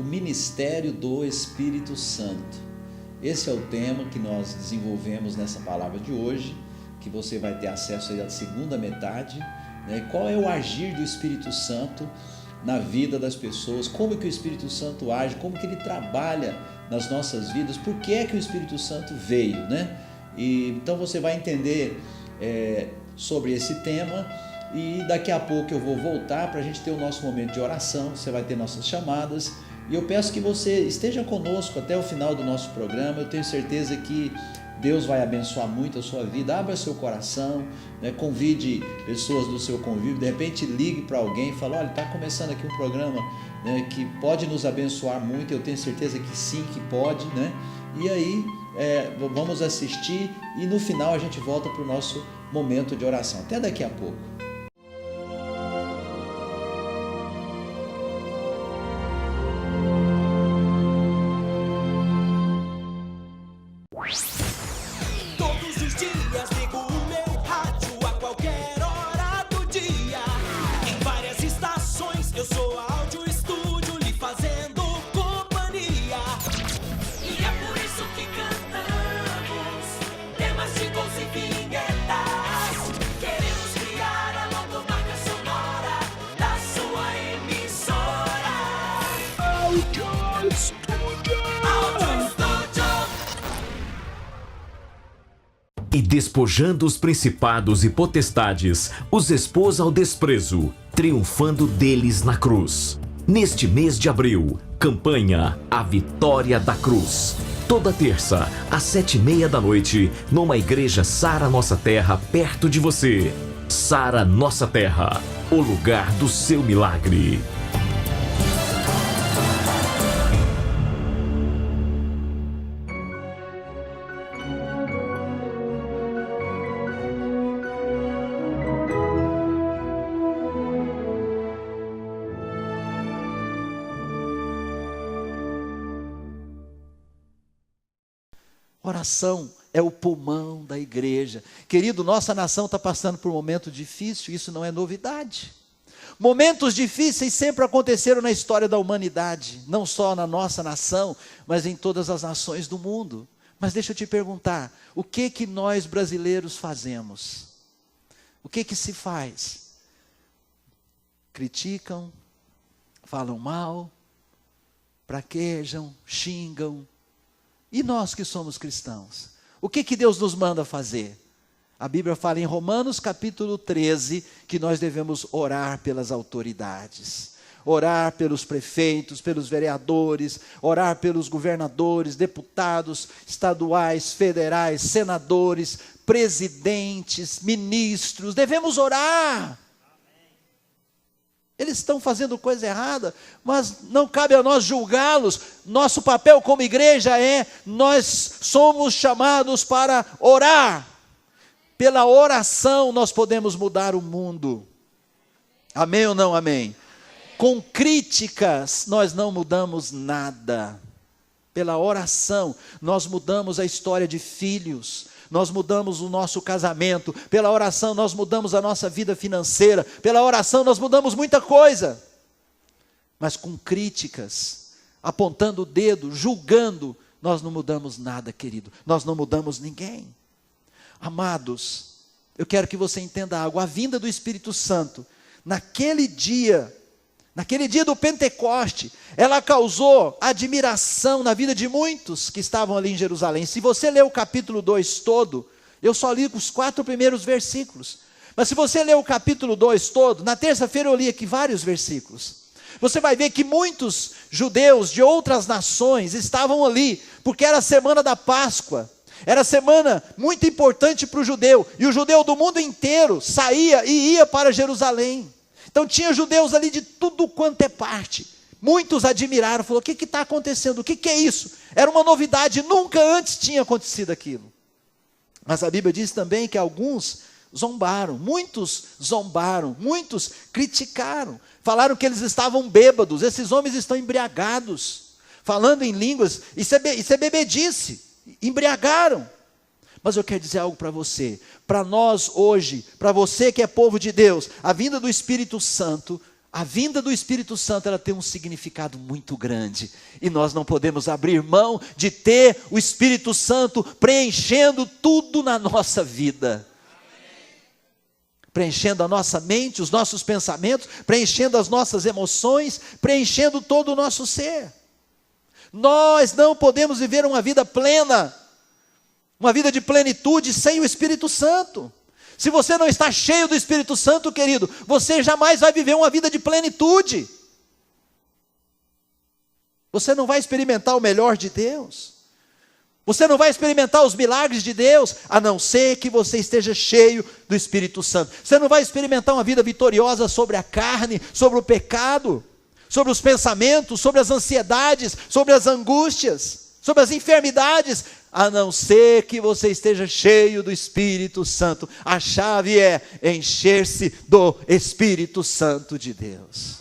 ministério do Espírito Santo. Esse é o tema que nós desenvolvemos nessa palavra de hoje, que você vai ter acesso aí à segunda metade, né? Qual é o agir do Espírito Santo na vida das pessoas, como que o Espírito Santo age, como que ele trabalha nas nossas vidas, por que é que o Espírito Santo veio, né? E então você vai entender sobre esse tema, e daqui a pouco eu vou voltar para a gente ter o nosso momento de oração. Você vai ter nossas chamadas, e eu peço que você esteja conosco até o final do nosso programa. Eu tenho certeza que Deus vai abençoar muito a sua vida. Abra seu coração, né? Convide pessoas do seu convívio, de repente ligue para alguém e fale: olha, está começando aqui um programa, né, que pode nos abençoar muito. Eu tenho certeza que sim, que pode, né? E aí vamos assistir, e no final a gente volta para o nosso momento de oração. Até daqui a pouco. E despojando os principados e potestades, os expôs ao desprezo, triunfando deles na cruz. Neste mês de abril, campanha A Vitória da Cruz. Toda terça, às 7:30 da noite, numa igreja Sara Nossa Terra, perto de você. Sara Nossa Terra, o lugar do seu milagre. Oração é o pulmão da igreja. Querido, nossa nação está passando por um momento difícil, isso não é novidade. Momentos difíceis sempre aconteceram na história da humanidade, não só na nossa nação, mas em todas as nações do mundo. Mas deixa eu te perguntar, o que nós brasileiros fazemos? O que se faz? Criticam, falam mal, praquejam, xingam. E nós que somos cristãos, o que Deus nos manda fazer? A Bíblia fala em Romanos capítulo 13, que nós devemos orar pelas autoridades, orar pelos prefeitos, pelos vereadores, orar pelos governadores, deputados estaduais, federais, senadores, presidentes, ministros. Devemos orar. Eles estão fazendo coisa errada, mas não cabe a nós julgá-los. Nosso papel como igreja nós somos chamados para orar. Pela oração nós podemos mudar o mundo. Amém ou não amém? Com críticas nós não mudamos nada. Pela oração nós mudamos a história de filhos. Nós mudamos o nosso casamento. Pela oração nós mudamos a nossa vida financeira. Pela oração nós mudamos muita coisa. Mas com críticas, apontando o dedo, julgando, nós não mudamos nada, querido. Nós não mudamos ninguém. Amados, eu quero que você entenda algo. A vinda do Espírito Santo, naquele dia do Pentecoste, ela causou admiração na vida de muitos que estavam ali em Jerusalém. Se você ler o capítulo 2 todo, eu só li os 4 primeiros versículos. Mas se você ler o capítulo 2 todo, na terça-feira eu li aqui vários versículos. Você vai ver que muitos judeus de outras nações estavam ali, porque era a semana da Páscoa. Era semana muito importante para o judeu. E o judeu do mundo inteiro saía e ia para Jerusalém. Então tinha judeus ali de tudo quanto é parte. Muitos admiraram, falaram: o que está acontecendo? O que é isso? Era uma novidade, nunca antes tinha acontecido aquilo. Mas a Bíblia diz também que alguns zombaram, muitos criticaram, falaram que eles estavam bêbados. Esses homens estão embriagados, falando em línguas, isso é bebedice, embriagaram. Mas eu quero dizer algo para você, para nós hoje, para você que é povo de Deus, a vinda do Espírito Santo A vinda do Espírito Santo, ela tem um significado muito grande. E nós não podemos abrir mão de ter o Espírito Santo preenchendo tudo na nossa vida. Preenchendo a nossa mente, os nossos pensamentos, preenchendo as nossas emoções, preenchendo todo o nosso ser. Nós não podemos viver uma vida plena, uma vida de plenitude sem o Espírito Santo. Se você não está cheio do Espírito Santo, querido, você jamais vai viver uma vida de plenitude. Você não vai experimentar o melhor de Deus. Você não vai experimentar os milagres de Deus, a não ser que você esteja cheio do Espírito Santo. Você não vai experimentar uma vida vitoriosa sobre a carne, sobre o pecado, sobre os pensamentos, sobre as ansiedades, sobre as angústias, sobre as enfermidades, a não ser que você esteja cheio do Espírito Santo. A chave é encher-se do Espírito Santo de Deus.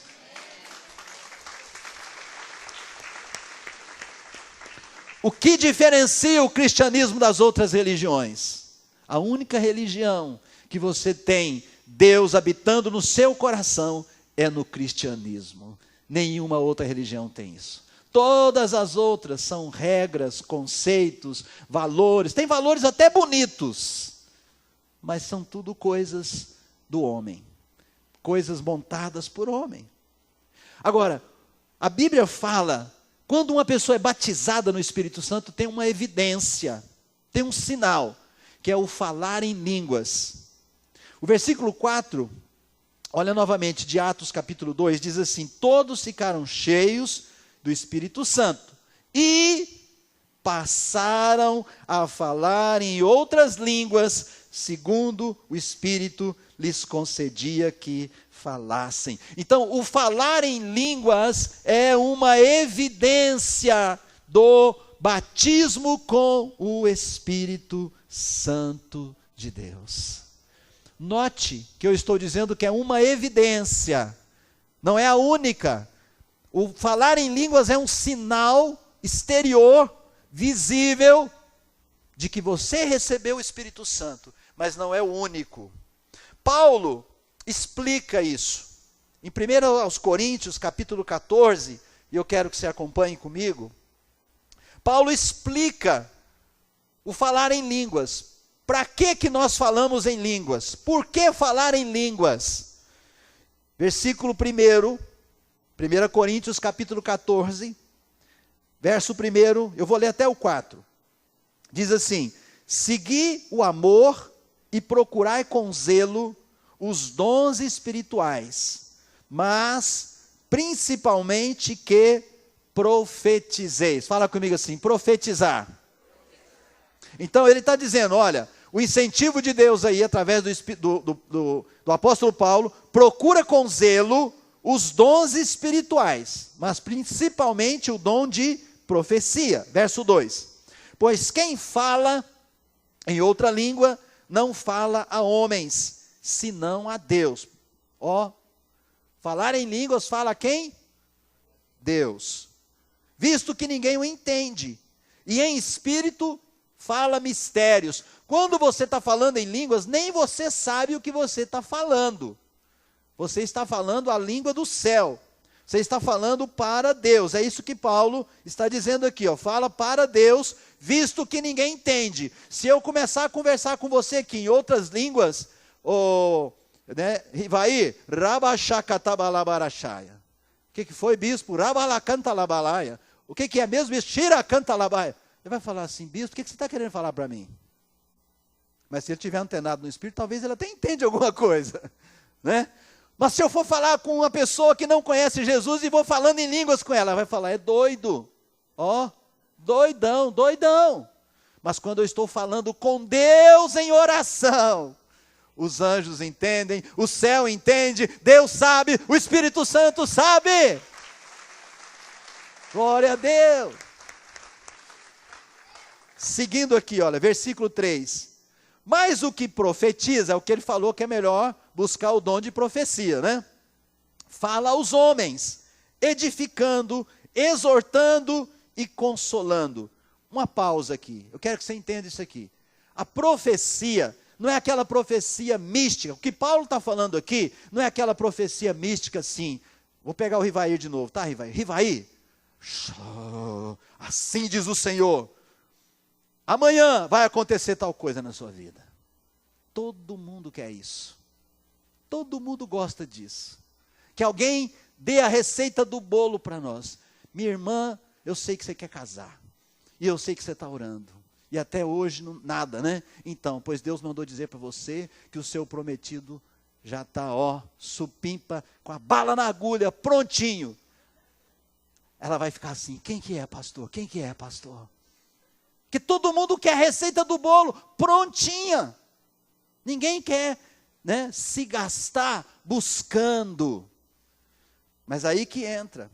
O que diferencia o cristianismo das outras religiões? A única religião que você tem Deus habitando no seu coração é no cristianismo. Nenhuma outra religião tem isso. Todas as outras são regras, conceitos, valores. Tem valores até bonitos, mas são tudo coisas do homem. Coisas montadas por homem. Agora, a Bíblia fala, quando uma pessoa é batizada no Espírito Santo, tem uma evidência, tem um sinal, que é o falar em línguas. O versículo 4, olha novamente, de Atos capítulo 2, diz assim: todos ficaram cheios do Espírito Santo e passaram a falar em outras línguas, segundo o Espírito lhes concedia que falassem. Então, o falar em línguas é uma evidência do batismo com o Espírito Santo de Deus. Note que eu estou dizendo que é uma evidência, não é a única. O falar em línguas é um sinal exterior, visível, de que você recebeu o Espírito Santo, mas não é o único. Paulo explica isso. Em 1 aos Coríntios, capítulo 14, e eu quero que você acompanhe comigo, Paulo explica o falar em línguas. Para que nós falamos em línguas? Por que falar em línguas? Versículo 1, 1 Coríntios capítulo 14, verso 1, eu vou ler até o 4. Diz assim: segui o amor e procurai com zelo os dons espirituais, mas principalmente que profetizeis. Fala comigo assim, profetizar. Então ele está dizendo, olha, o incentivo de Deus aí, através do apóstolo Paulo, procura com zelo os dons espirituais, mas principalmente o dom de profecia. Verso 2. Pois quem fala em outra língua, não fala a homens, senão a Deus. Falar em línguas fala a quem? Deus. Visto que ninguém o entende, e em espírito fala mistérios. Quando você está falando em línguas, nem você sabe o que você está falando. Você está falando a língua do céu. Você está falando para Deus. É isso que Paulo está dizendo aqui. Fala para Deus, visto que ninguém entende. Se eu começar a conversar com você aqui em outras línguas, vai, rabachacatabalabarachaia. O que foi, bispo? Rabalacantalabalaya. O que é mesmo, bispo? Shiracantalabaia. Ele vai falar assim, bispo, o que você está querendo falar para mim? Mas se ele estiver antenado no Espírito, talvez ele até entenda alguma coisa, né? Mas se eu for falar com uma pessoa que não conhece Jesus e vou falando em línguas com ela, ela vai falar, é doido, doidão. Mas quando eu estou falando com Deus em oração, os anjos entendem, o céu entende, Deus sabe, o Espírito Santo sabe. Glória a Deus. Seguindo aqui, olha, versículo 3. Mas o que profetiza, é o que ele falou que é melhor buscar o dom de profecia, né? Fala aos homens, edificando, exortando e consolando. Uma pausa aqui, eu quero que você entenda isso aqui. A profecia não é aquela profecia mística. O que Paulo está falando aqui não é aquela profecia mística assim. Vou pegar o Rivair de novo, tá, Rivair? Rivair, assim diz o Senhor, amanhã vai acontecer tal coisa na sua vida. Todo mundo quer isso. Todo mundo gosta disso. Que alguém dê a receita do bolo para nós. Minha irmã, eu sei que você quer casar. E eu sei que você está orando. E até hoje nada, né? Então, pois Deus mandou dizer para você que o seu prometido já está, supimpa, com a bala na agulha, prontinho. Ela vai ficar assim, quem que é, pastor? Quem que é, pastor? Que todo mundo quer a receita do bolo, prontinha. Ninguém quer, né, se gastar buscando. Mas aí que entra.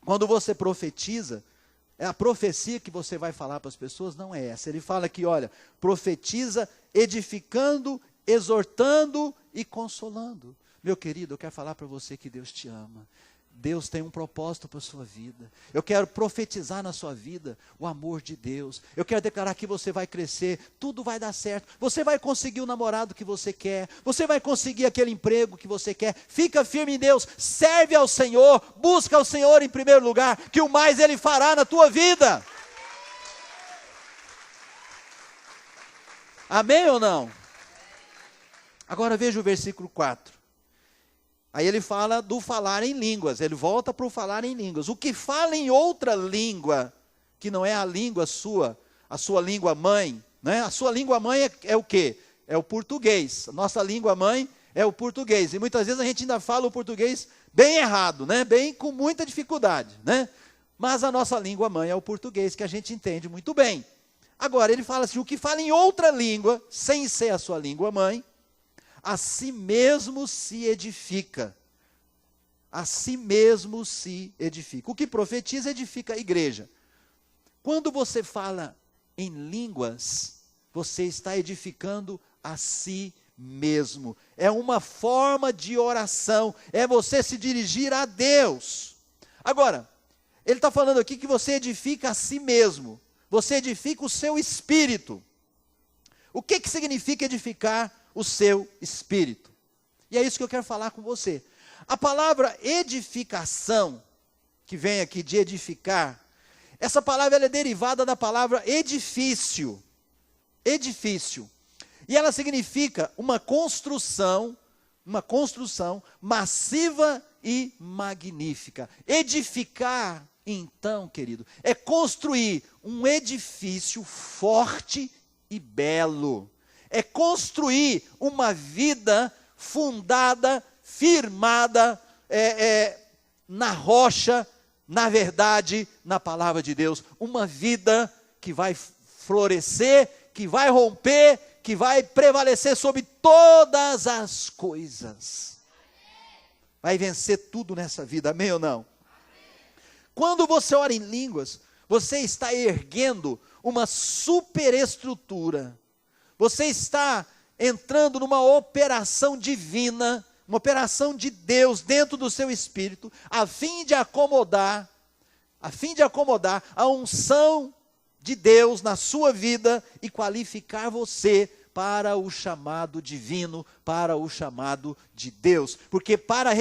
Quando você profetiza, a profecia que você vai falar para as pessoas não é essa. Ele fala que, olha, profetiza edificando, exortando e consolando. Meu querido, eu quero falar para você que Deus te ama. Deus tem um propósito para a sua vida. Eu quero profetizar na sua vida o amor de Deus. Eu quero declarar que você vai crescer, tudo vai dar certo. Você vai conseguir o namorado que você quer. Você vai conseguir aquele emprego que você quer. Fica firme em Deus, serve ao Senhor, busca ao Senhor em primeiro lugar, que o mais Ele fará na tua vida. Amém ou não? Agora veja o versículo 4. Aí ele fala do falar em línguas, ele volta para o falar em línguas. O que fala em outra língua, que não é a língua sua, a sua língua mãe, né? A sua língua mãe é o quê? É o português. A nossa língua mãe é o português. E muitas vezes a gente ainda fala o português bem errado, né? Bem com muita dificuldade, né? Mas a nossa língua mãe é o português, que a gente entende muito bem. Agora, ele fala assim, o que fala em outra língua, sem ser a sua língua mãe, a si mesmo se edifica. A si mesmo se edifica. O que profetiza, edifica a igreja. Quando você fala em línguas, você está edificando a si mesmo. É uma forma de oração. É você se dirigir a Deus. Agora, ele está falando aqui que você edifica a si mesmo. Você edifica o seu espírito. O que significa edificar o seu espírito? E é isso que eu quero falar com você. A palavra edificação, que vem aqui de edificar, essa palavra ela é derivada da palavra edifício. Edifício. E ela significa uma construção massiva e magnífica. Edificar, então, querido, é construir um edifício forte e belo. É construir uma vida fundada, firmada, na rocha, na verdade, na palavra de Deus. Uma vida que vai florescer, que vai romper, que vai prevalecer sobre todas as coisas. Vai vencer tudo nessa vida, amém ou não? Quando você ora em línguas, você está erguendo uma superestrutura. Você está entrando numa operação divina, uma operação de Deus dentro do seu espírito, a fim de acomodar a unção de Deus na sua vida e qualificar você para o chamado divino, para o chamado de Deus. Porque para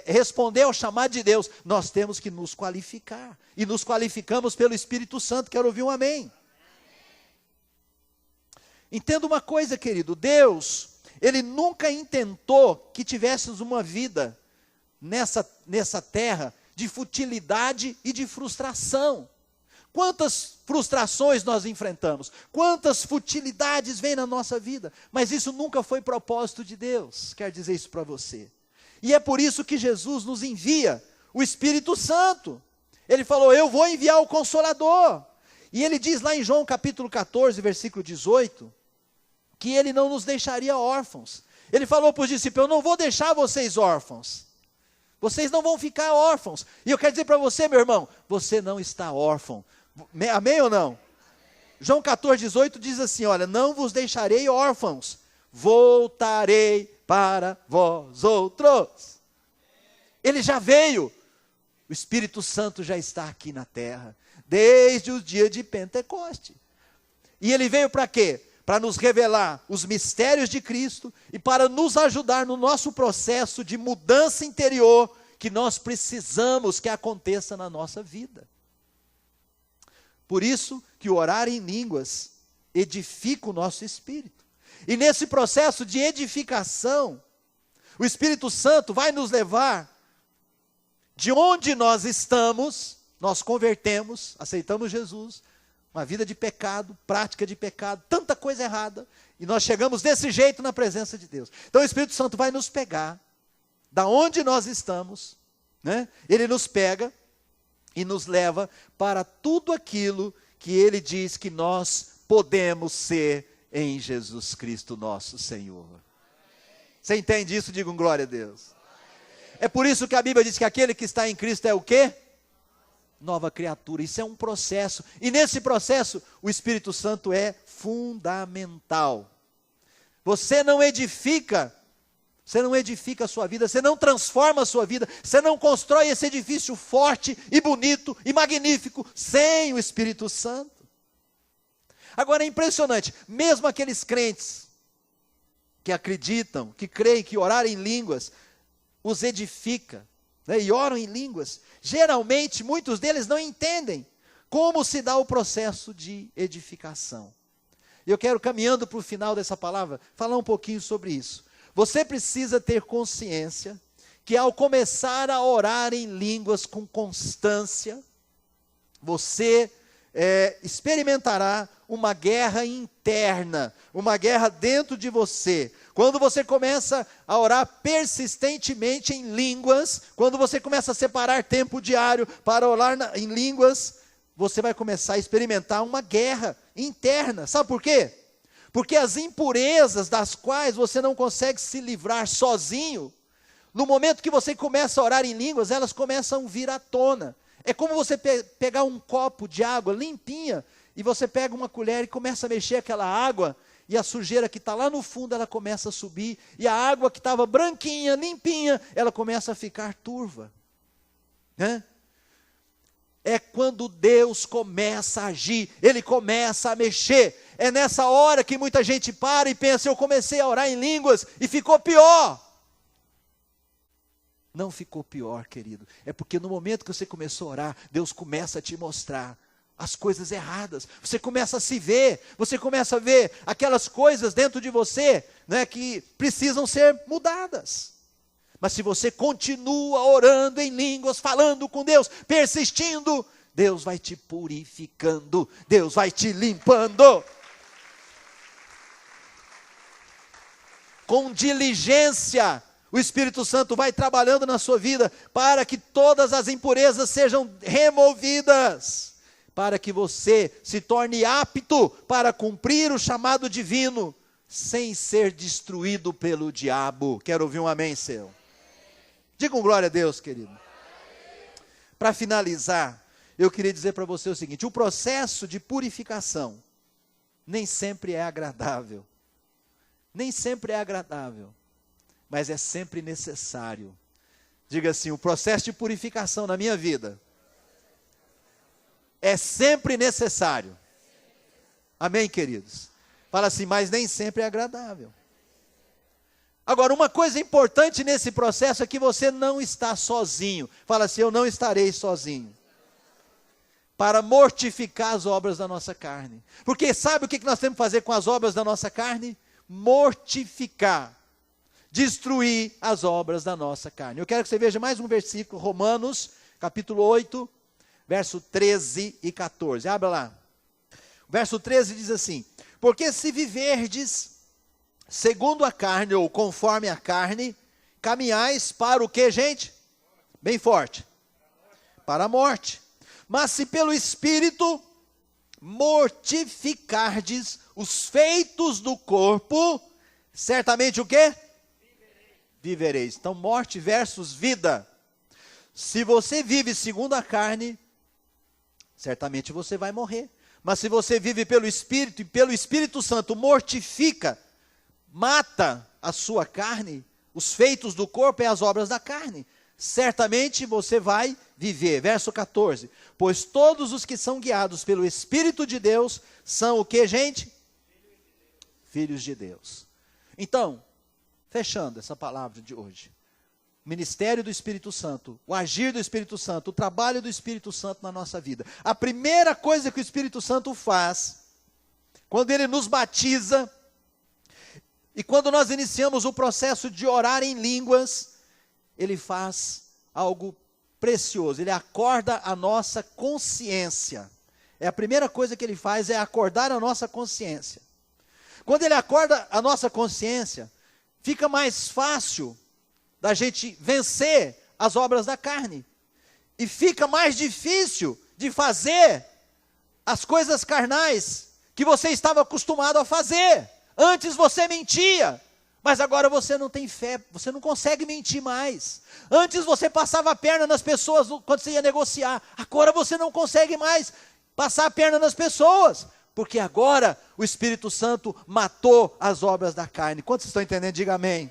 responder ao chamado de Deus, nós temos que nos qualificar. E nos qualificamos pelo Espírito Santo. Quero ouvir um amém. Entenda uma coisa, querido, Deus, Ele nunca intentou que tivéssemos uma vida nessa terra de futilidade e de frustração. Quantas frustrações nós enfrentamos, quantas futilidades vêm na nossa vida, mas isso nunca foi propósito de Deus, quero dizer isso para você. E é por isso que Jesus nos envia o Espírito Santo. Ele falou, eu vou enviar o Consolador. E ele diz lá em João capítulo 14, versículo 18, que ele não nos deixaria órfãos. Ele falou para os discípulos, eu não vou deixar vocês órfãos. Vocês não vão ficar órfãos. E eu quero dizer para você, meu irmão, você não está órfão. Amém ou não? João 14, 18 diz assim, olha, não vos deixarei órfãos, voltarei para vós outros. Ele já veio. O Espírito Santo já está aqui na terra, desde o dia de Pentecoste. E ele veio para quê? para nos revelar os mistérios de Cristo e para nos ajudar no nosso processo de mudança interior que nós precisamos que aconteça na nossa vida. Por isso que o orar em línguas edifica o nosso espírito. E nesse processo de edificação, o Espírito Santo vai nos levar de onde nós estamos, nós convertemos, aceitamos Jesus, uma vida de pecado, prática de pecado, tanta coisa errada, e nós chegamos desse jeito na presença de Deus. Então o Espírito Santo vai nos pegar, da onde nós estamos, né? Ele nos pega e nos leva para tudo aquilo que Ele diz que nós podemos ser em Jesus Cristo nosso Senhor. Você entende isso? Diga um glória a Deus. É por isso que a Bíblia diz que aquele que está em Cristo é o quê? Nova criatura. Isso é um processo. E nesse processo, o Espírito Santo é fundamental. Você não edifica a sua vida, você não transforma a sua vida, você não constrói esse edifício forte e bonito e magnífico sem o Espírito Santo. Agora é impressionante, mesmo aqueles crentes que acreditam, que creem que orar em línguas os edifica, né, e oram em línguas, geralmente muitos deles não entendem como se dá o processo de edificação. Eu quero, caminhando para o final dessa palavra, falar um pouquinho sobre isso. Você precisa ter consciência que ao começar a orar em línguas com constância, você experimentará uma guerra interna, uma guerra dentro de você. Quando você começa a orar persistentemente em línguas, quando você começa a separar tempo diário para orar em línguas, você vai começar a experimentar uma guerra interna. Sabe por quê? Porque as impurezas das quais você não consegue se livrar sozinho, no momento que você começa a orar em línguas, elas começam a vir à tona. É como você pegar um copo de água limpinha, e você pega uma colher e começa a mexer aquela água, e a sujeira que está lá no fundo, ela começa a subir, e a água que estava branquinha, limpinha, ela começa a ficar turva. Né? É quando Deus começa a agir, Ele começa a mexer. É nessa hora que muita gente para e pensa, eu comecei a orar em línguas e ficou pior. Não ficou pior, querido. É porque no momento que você começou a orar, Deus começa a te mostrar as coisas erradas. Você começa a se ver, você começa a ver aquelas coisas dentro de você, né, que precisam ser mudadas. Mas se você continua orando em línguas, falando com Deus, persistindo, Deus vai te purificando, Deus vai te limpando. Com diligência, o Espírito Santo vai trabalhando na sua vida para que todas as impurezas sejam removidas, para que você se torne apto para cumprir o chamado divino, sem ser destruído pelo diabo. Quero ouvir um amém seu. Diga um glória a Deus, querido. Para finalizar, eu queria dizer para você o seguinte: o processo de purificação nem sempre é agradável. Nem sempre é agradável, mas é sempre necessário. Diga assim: o processo de purificação na minha vida é sempre necessário. Amém, queridos? Fala assim, mas nem sempre é agradável. Agora, uma coisa importante nesse processo é que você não está sozinho. Fala assim, eu não estarei sozinho. Para mortificar as obras da nossa carne. Porque sabe o que nós temos que fazer com as obras da nossa carne? Mortificar. Destruir as obras da nossa carne. Eu quero que você veja mais um versículo, Romanos, capítulo 8, verso 13 e 14. Abra lá. O verso 13 diz assim: porque se viverdes segundo a carne, ou conforme a carne, caminhais para o que, gente? Bem forte. Para a morte. Mas se pelo Espírito mortificardes os feitos do corpo, certamente o quê? Vivereis. Então, morte versus vida. Se você vive segundo a carne, certamente você vai morrer. Mas se você vive pelo Espírito, e pelo Espírito Santo mortifica, mata a sua carne, os feitos do corpo é as obras da carne, certamente você vai viver. Verso 14, pois todos os que são guiados pelo Espírito de Deus, são o que, gente? filhos de Deus. Então, fechando essa palavra de hoje, o ministério do Espírito Santo, o agir do Espírito Santo, o trabalho do Espírito Santo na nossa vida. A primeira coisa que o Espírito Santo faz, quando ele nos batiza, e quando nós iniciamos o processo de orar em línguas, ele faz algo precioso, ele acorda a nossa consciência. A primeira coisa que ele faz é acordar a nossa consciência. Quando ele acorda a nossa consciência, fica mais fácil da gente vencer as obras da carne. E fica mais difícil de fazer as coisas carnais que você estava acostumado a fazer. Antes você mentia, mas agora você não tem fé, você não consegue mentir mais. Antes você passava a perna nas pessoas quando você ia negociar, agora você não consegue mais passar a perna nas pessoas, porque agora o Espírito Santo matou as obras da carne. Quantos estão entendendo? Diga amém.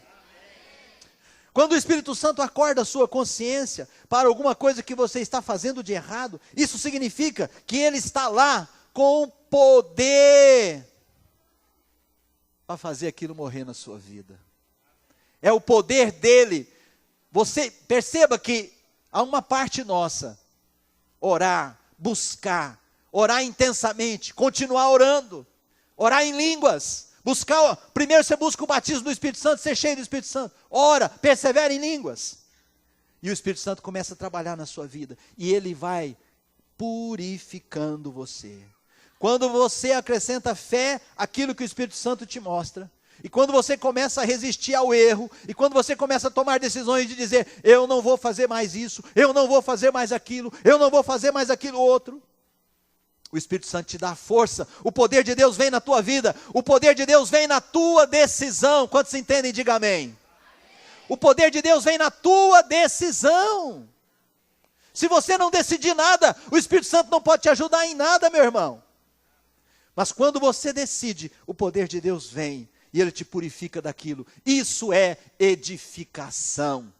Quando o Espírito Santo acorda a sua consciência para alguma coisa que você está fazendo de errado, isso significa que ele está lá com poder para fazer aquilo morrer na sua vida. É o poder dele. Você perceba que há uma parte nossa, orar, buscar, orar intensamente, continuar orando, orar em línguas, buscar, primeiro você busca o batismo do Espírito Santo, ser cheio do Espírito Santo, ora, persevera em línguas, e o Espírito Santo começa a trabalhar na sua vida, e ele vai purificando você. Quando você acrescenta fé àquilo que o Espírito Santo te mostra, e quando você começa a resistir ao erro, e quando você começa a tomar decisões de dizer, eu não vou fazer mais isso, eu não vou fazer mais aquilo, eu não vou fazer mais aquilo outro, o Espírito Santo te dá força, o poder de Deus vem na tua vida, o poder de Deus vem na tua decisão. Quantos entendem? Diga amém. O poder de Deus vem na tua decisão. Se você não decidir nada, o Espírito Santo não pode te ajudar em nada, meu irmão. Mas quando você decide, o poder de Deus vem e ele te purifica daquilo. Isso é edificação.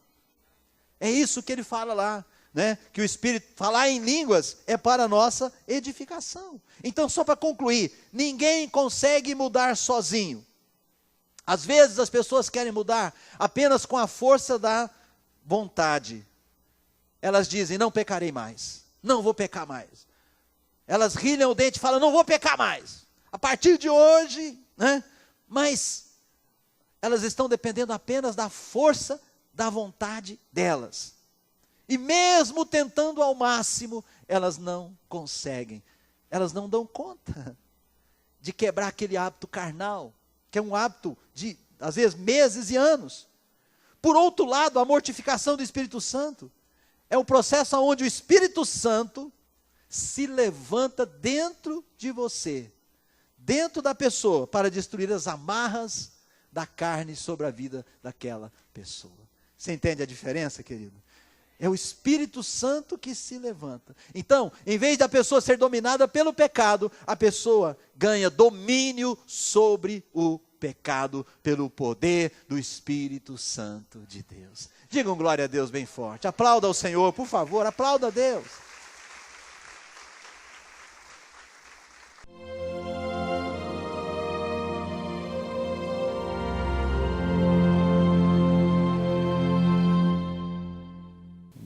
É isso que ele fala lá. Né? Que o Espírito, falar em línguas é para a nossa edificação. Então, só para concluir, ninguém consegue mudar sozinho. Às vezes as pessoas querem mudar apenas com a força da vontade. Elas dizem, não pecarei mais, não vou pecar mais. Elas rilham o dente e falam, não vou pecar mais, a partir de hoje, né? Mas elas estão dependendo apenas da força da vontade delas. E mesmo tentando ao máximo, elas não conseguem. Elas não dão conta de quebrar aquele hábito carnal, que é um hábito de, às vezes, meses e anos. Por outro lado, a mortificação do Espírito Santo é um processo onde o Espírito Santo se levanta dentro de você, dentro da pessoa, para destruir as amarras da carne sobre a vida daquela pessoa. Você entende a diferença, querido? É o Espírito Santo que se levanta. Então, em vez da pessoa ser dominada pelo pecado, a pessoa ganha domínio sobre o pecado pelo poder do Espírito Santo de Deus. Digam glória a Deus bem forte. Aplauda ao Senhor, por favor, aplauda a Deus.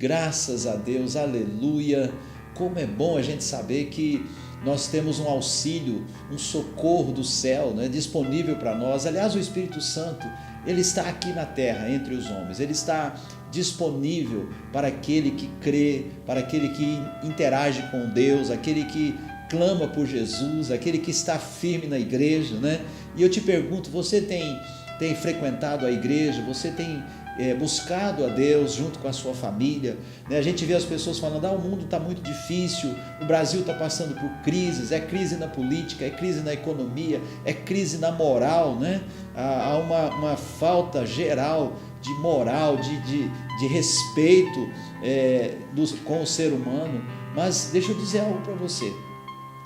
Graças a Deus, aleluia. Como é bom a gente saber que nós temos um auxílio, um socorro do céu, né, disponível para nós. Aliás, o Espírito Santo, ele está aqui na terra, entre os homens. Ele está disponível para aquele que crê, para aquele que interage com Deus, aquele que clama por Jesus, aquele que está firme na igreja, né? E eu te pergunto, você tem frequentado a igreja? Você tem buscado a Deus junto com a sua família, né? A gente vê as pessoas falando, o mundo está muito difícil, o Brasil está passando por crises, é crise na política, é crise na economia, é crise na moral, né? Há uma falta geral de moral, de respeito com o ser humano. Mas deixa eu dizer algo para você,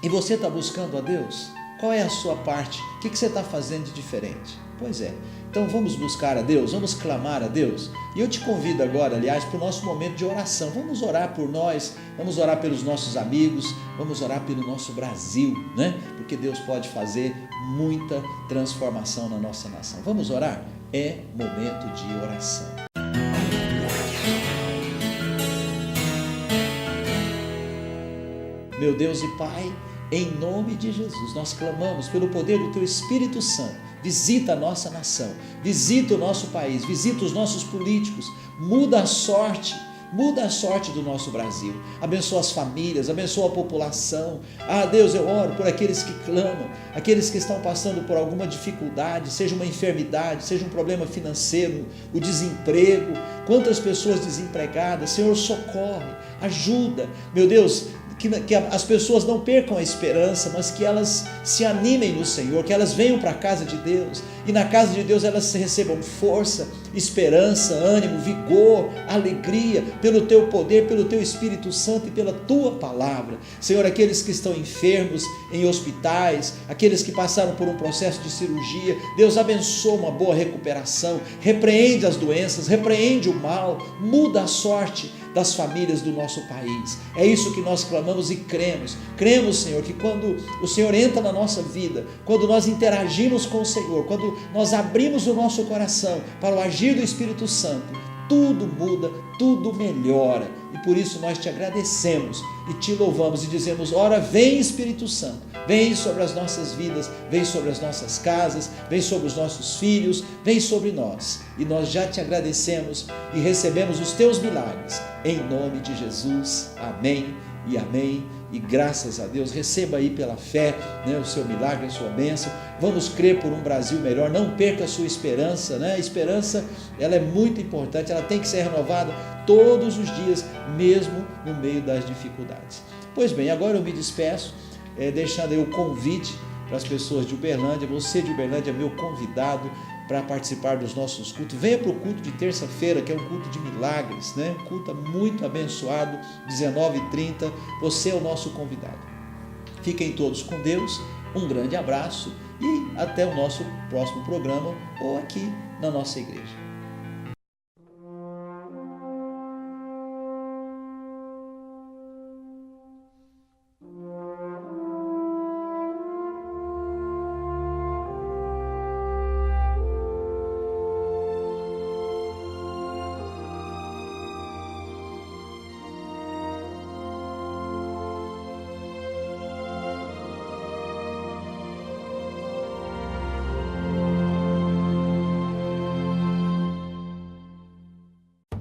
e você está buscando a Deus? Qual é a sua parte? O que você está fazendo de diferente? Pois é. Então vamos buscar a Deus, vamos clamar a Deus. E eu te convido agora, aliás, para o nosso momento de oração. Vamos orar por nós, vamos orar pelos nossos amigos, vamos orar pelo nosso Brasil, né? Porque Deus pode fazer muita transformação na nossa nação. Vamos orar? É momento de oração. Meu Deus e Pai, em nome de Jesus, nós clamamos pelo poder do Teu Espírito Santo. Visita a nossa nação, visita o nosso país, visita os nossos políticos, muda a sorte do nosso Brasil, abençoa as famílias, abençoa a população. Deus, eu oro por aqueles que clamam, aqueles que estão passando por alguma dificuldade, seja uma enfermidade, seja um problema financeiro, o desemprego, quantas pessoas desempregadas. Senhor, socorre, ajuda, meu Deus, que as pessoas não percam a esperança, mas que elas se animem no Senhor, que elas venham para a casa de Deus, e na casa de Deus elas recebam força, esperança, ânimo, vigor, alegria, pelo Teu poder, pelo Teu Espírito Santo e pela Tua palavra. Senhor, aqueles que estão enfermos em hospitais, aqueles que passaram por um processo de cirurgia, Deus abençoa uma boa recuperação, repreende as doenças, repreende o mal, muda a sorte das famílias do nosso país. É isso que nós clamamos e cremos. Cremos, Senhor, que quando o Senhor entra na nossa vida, quando nós interagimos com o Senhor, quando nós abrimos o nosso coração para o agir do Espírito Santo, tudo muda, tudo melhora. E por isso nós te agradecemos e te louvamos e dizemos: ora, vem Espírito Santo, vem sobre as nossas vidas, vem sobre as nossas casas, vem sobre os nossos filhos, vem sobre nós. E nós já te agradecemos e recebemos os teus milagres, em nome de Jesus. Amém e amém. E graças a Deus, receba aí pela fé, né, o seu milagre, a sua bênção. Vamos crer por um Brasil melhor, não perca a sua esperança, né? A esperança, ela é muito importante, ela tem que ser renovada todos os dias, mesmo no meio das dificuldades. Pois bem, agora eu me despeço, deixando aí o convite para as pessoas de Uberlândia. Você de Uberlândia é meu convidado para participar dos nossos cultos. Venha para o culto de terça-feira, que é um culto de milagres, né? Culto muito abençoado, 19h30. Você é o nosso convidado. Fiquem todos com Deus, um grande abraço e até o nosso próximo programa ou aqui na nossa igreja.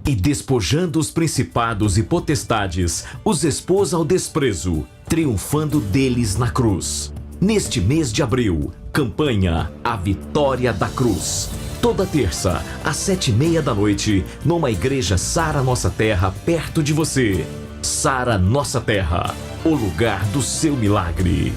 E despojando os principados e potestades, os expôs ao desprezo, triunfando deles na cruz. Neste mês de abril, campanha A Vitória da Cruz. Toda terça, às 7h30 da noite, numa igreja Sara Nossa Terra, perto de você. Sara Nossa Terra, o lugar do seu milagre.